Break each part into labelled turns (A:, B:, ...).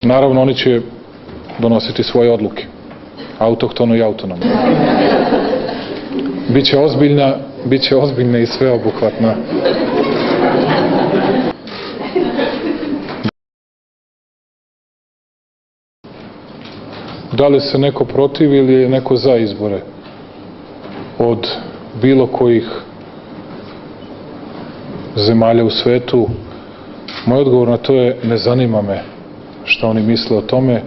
A: Naravno, oni će donositi svoje odluke, autohtono i autonomno. Biće ozbiljna i sveobuhvatna. Da li se neko protivi ili je neko za izbore od bilo kojih zemalja u svetu, moj odgovor na to je ne zanima me šta oni misle o tome,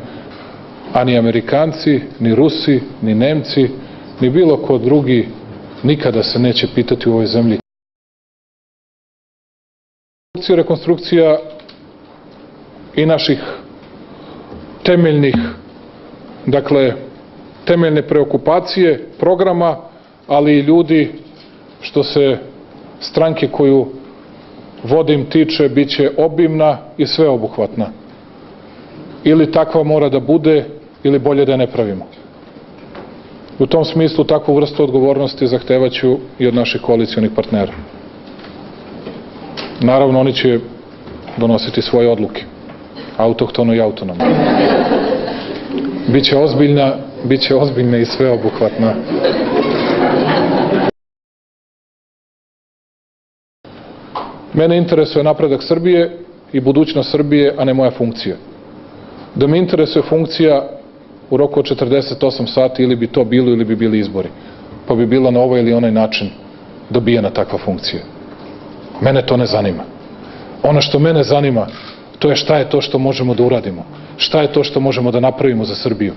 A: a ni Amerikanci, ni Rusi, ni Nemci, ni bilo ko drugi nikada se neće pitati u ovoj zemlji. Rekonstrukcija i naših temeljnih, dakle, temeljne preokupacije, programa, ali i ljudi, što se stranke koju vodim tiče, bit će obimna i sveobuhvatna. Ili takva mora da bude, ili bolje da je ne pravimo. U tom smislu, takvu vrstu odgovornosti zahtevaću i od naših koalicionih partnera. Naravno, oni će donositi svoje odluke, autohtono i autonomno. Biće ozbiljna i sveobuhvatna. Mene interesuje napredak Srbije i budućnost Srbije, a ne moja funkcija. Da me interesuje funkcija u roku od 48 sati ili bi to bilo ili bi bili izbori, pa bi bila na ovaj ili onaj način dobijena takva funkcija. Mene to ne zanima. Ono što mene zanima, to je šta je to što možemo da uradimo, šta je to što možemo da napravimo za Srbiju.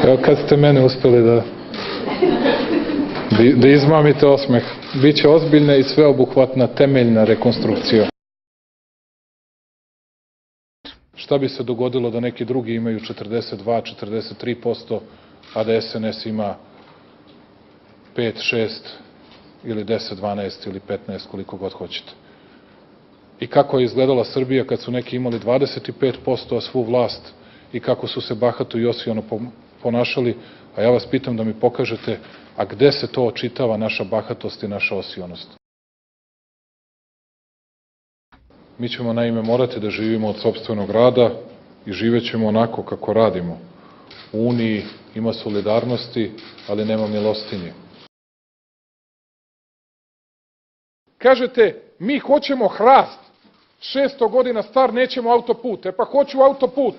A: Evo kad ste mene uspeli da izmamite osmeh, biće ozbiljna i sveobuhvatna temeljna rekonstrukcija. Šta bi se dogodilo da neki drugi imaju 42, 43%, a da SNS ima 5, 6 ili 10, 12 ili 15, koliko god hoćete. I kako je izgledala Srbija kad su neki imali 25%, a svu vlast, i kako su se bahato i osiono ponašali, a ja vas pitam da mi pokažete, a gde se to očitava naša bahatost i naša osionost? Mi ćemo naime morati da živimo od sopstvenog rada i živećemo onako kako radimo. U Uniji ima solidarnosti, ali nema milostinje. Kažete, mi hoćemo hrast, 600 godina star, nećemo autoput. E pa hoću autoput.